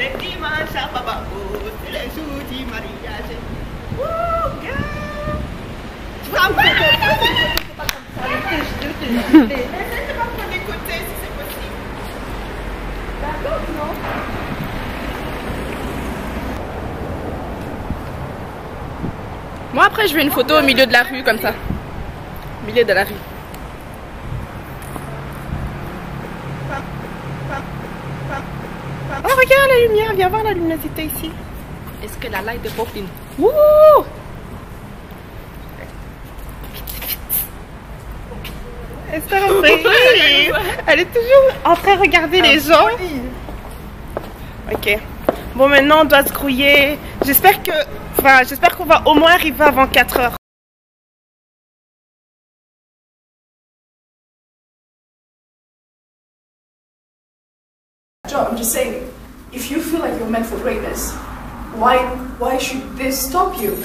Les dimanches à Bamako, c'est les jours du mariage. Wouh, girl! Je prends pas comme ça. Essaye de pas prendre les côtés si c'est possible. D'accord, non? Moi après je veux une photo au milieu de la rue comme ça. Au milieu de la rue. Oh regarde la lumière, viens voir la luminosité ici. Est-ce que la light de Poplin? Wouh! Elle est toujours en train de regarder les gens. Ok. Bon, maintenant on doit se grouiller. J'espère qu'on va au moins arriver avant 4 heures. I'm just saying, if you feel like you're meant for greatness, why should this stop you?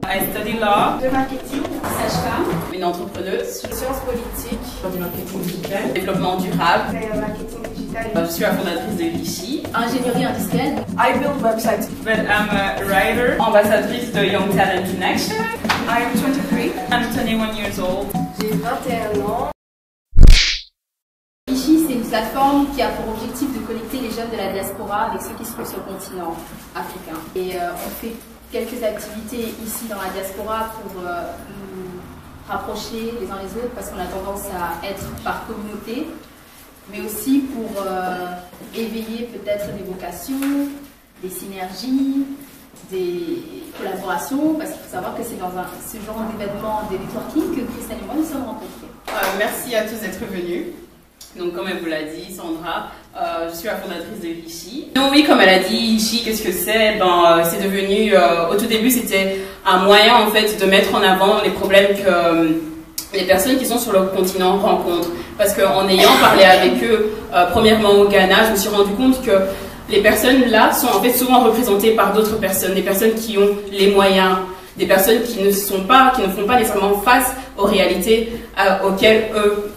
I study law, De marketing, sage-femme, une entrepreneuse, sciences politiques, du marketing digital, développement durable. marketing digital. Je suis la fondatrice de Vichy. Ingénierie industrielle. I build websites. But I'm a writer, ambassadrice de Young Talent in Action. I am 23. I'm 21 years old. J'ai 21 ans. Vichy, c'est une plateforme qui a pour objectif de connecter les jeunes de la diaspora avec ceux qui se trouvent sur le continent africain. Et on fait quelques activités ici dans la diaspora pour nous rapprocher les uns les autres parce qu'on a tendance à être par communauté, mais aussi pour éveiller peut-être des vocations, des synergies, des collaborations, parce qu'il faut savoir que c'est dans ce genre d'événement de networking que Christelle et moi nous sommes rencontrés. Merci à tous d'être venus. Donc comme elle vous l'a dit, Sandra, je suis la fondatrice de Vichy. Donc oui, comme elle a dit, Vichy, qu'est-ce que c'est? C'est devenu, au tout début, c'était un moyen en fait de mettre en avant les problèmes que les personnes qui sont sur le continent rencontrent. Parce qu'en ayant parlé avec eux, premièrement au Ghana, je me suis rendu compte que les personnes là sont en fait souvent représentées par d'autres personnes, des personnes qui ont les moyens, des personnes qui ne font pas nécessairement face aux réalités auxquelles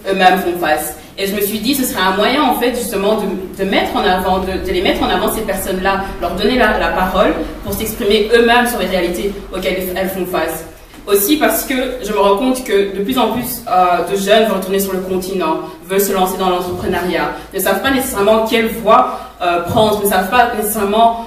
eux-mêmes font face. Et je me suis dit, ce serait un moyen en fait justement de mettre en avant, de les mettre en avant ces personnes-là, leur donner la parole pour s'exprimer eux-mêmes sur les réalités auxquelles elles font face. Aussi parce que je me rends compte que de plus en plus de jeunes veulent retourner sur le continent, veulent se lancer dans l'entrepreneuriat, ne savent pas nécessairement quelle voie prendre, ne savent pas nécessairement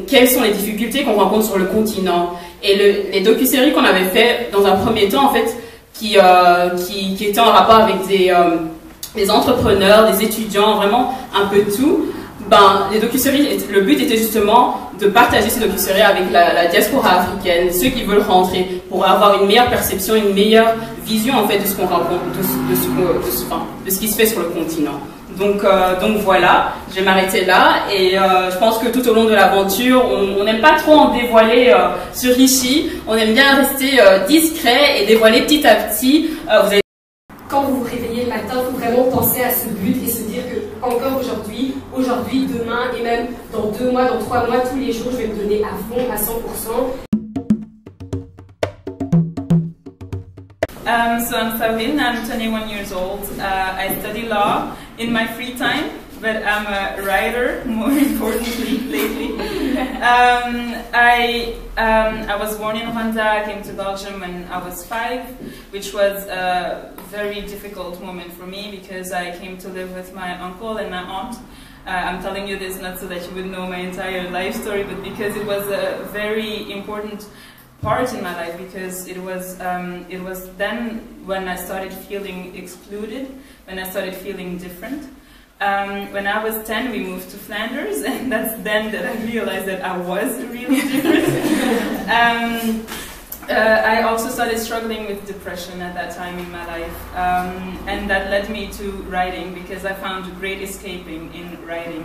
quelles sont les difficultés qu'on rencontre sur le continent. Et les docu-séries qu'on avait fait dans un premier temps en fait, qui étaient en rapport avec des entrepreneurs, des étudiants, vraiment un peu tout. Les docu-séries, le but était justement de partager ces docu-séries avec la diaspora africaine, ceux qui veulent rentrer, pour avoir une meilleure perception, une meilleure vision en fait de ce qu'on rencontre, de ce qui se fait sur le continent. Donc voilà, je vais m'arrêter là et je pense que tout au long de l'aventure, on n'aime pas trop en dévoiler sur Vichy, on aime bien rester discret et dévoiler petit à petit. Quand vous vous réveillez le matin, il faut vraiment penser à ce but et se dire que encore aujourd'hui, demain et même dans 2 mois, dans 3 mois, tous les jours, je vais me donner à fond, à 100%. So I'm Savin, I'm 21 years old. I study law in my free time, but I'm a writer, more importantly, lately. I was born in Rwanda, came to Belgium when I was 5, which was a very difficult moment for me because I came to live with my uncle and my aunt. I'm telling you this not so that you would know my entire life story, but because it was a very important part in my life, because it was then when I started feeling excluded, when I started feeling different. When I was 10, we moved to Flanders, and that's then that I realized that I was really different. I also started struggling with depression at that time in my life, and that led me to writing, because I found great escaping in writing.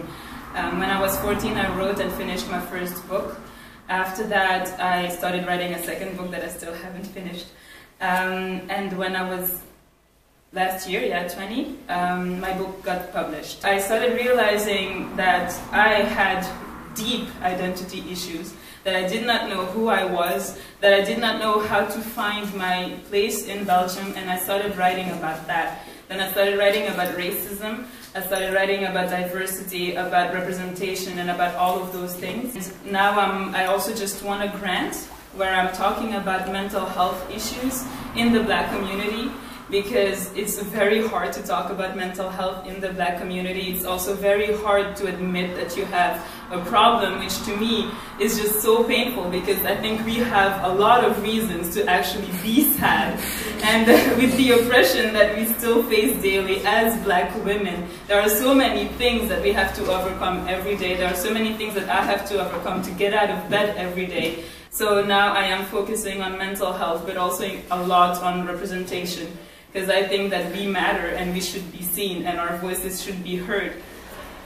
When I was 14, I wrote and finished my first book. After that, I started writing a second book that I still haven't finished. And when I was last year, 20, my book got published. I started realizing that I had deep identity issues, that I did not know who I was, that I did not know how to find my place in Belgium, and I started writing about that And I started writing about racism, I started writing about diversity, about representation, and about all of those things. And now I also just won a grant where I'm talking about mental health issues in the Black community, because it's very hard to talk about mental health in the Black community. It's also very hard to admit that you have a problem, which to me is just so painful, because I think we have a lot of reasons to actually be sad. And with the oppression that we still face daily as Black women, there are so many things that we have to overcome every day. There are so many things that I have to overcome to get out of bed every day. So now I am focusing on mental health, but also a lot on representation, because I think that we matter and we should be seen and our voices should be heard.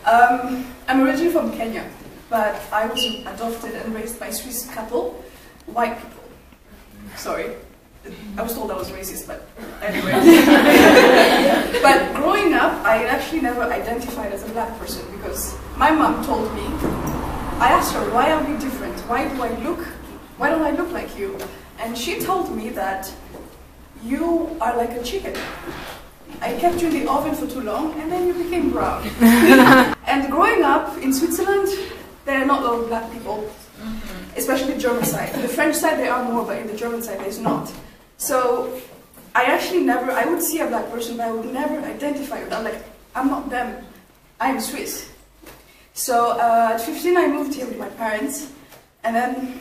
I'm originally from Kenya, but I was adopted and raised by a Swiss couple, white people. Sorry, I was told I was racist, but anyway. But growing up, I actually never identified as a Black person, because my mom told me, I asked her, why are we different? Why don't I look like you? And she told me that you are like a chicken. I kept you in the oven for too long and then you became brown. And growing up in Switzerland, there are not a lot of Black people, especially the German side. The French side there are more, but in the German side there's not. So I would see a Black person, but I would never identify with them. Like, I'm not them, I'm Swiss. So at 15 I moved here with my parents, and then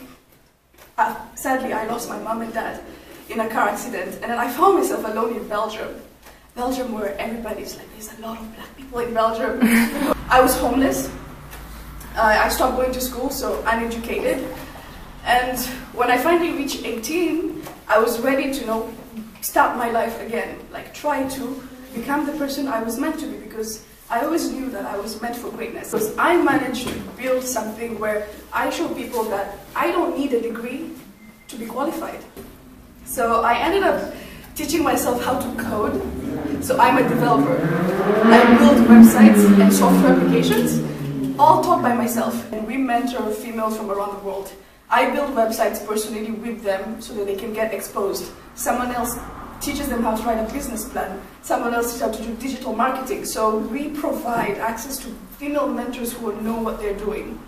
sadly I lost my mom and dad in a car accident, and then I found myself alone in Belgium. Belgium, where everybody's like, there's a lot of Black people in Belgium. I was homeless. I stopped going to school, so uneducated. And when I finally reached 18, I was ready to start my life again, like try to become the person I was meant to be, because I always knew that I was meant for greatness. Because I managed to build something where I show people that I don't need a degree to be qualified. So I ended up teaching myself how to code. So I'm a developer. I build websites and software applications, all taught by myself. And we mentor females from around the world. I build websites personally with them so that they can get exposed. Someone else teaches them how to write a business plan. Someone else teaches how to do digital marketing. So we provide access to female mentors who know what they're doing.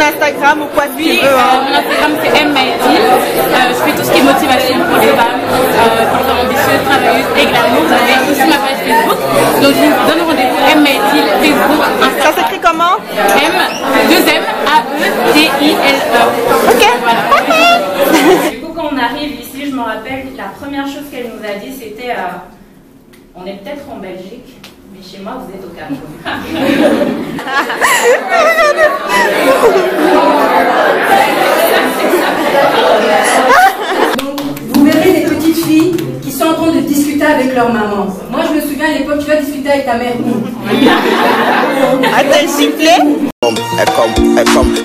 Instagram ou quoi si tu veux. Mon Instagram c'est M-Maëtine. Je fais tout ce qui est motivation pour les femmes ambitieuses, travailleuses et glamour. J'avais aussi ma page Facebook. Donc je vous donne rendez-vous M-Maëtine, Facebook, Instagram. Ça s'écrit comment? M-2-M-A-E-T-I-L-E. Ok. Voilà. Du coup quand on arrive ici, je me rappelle, la première chose qu'elle nous a dit c'était on est peut-être en Belgique. Mais chez moi, vous êtes au Cameroun. Donc, vous verrez des petites filles qui sont en train de discuter avec leur maman. Moi, je me souviens à l'époque, tu vas discuter avec ta mère. A-t-elle sifflé? Elle come.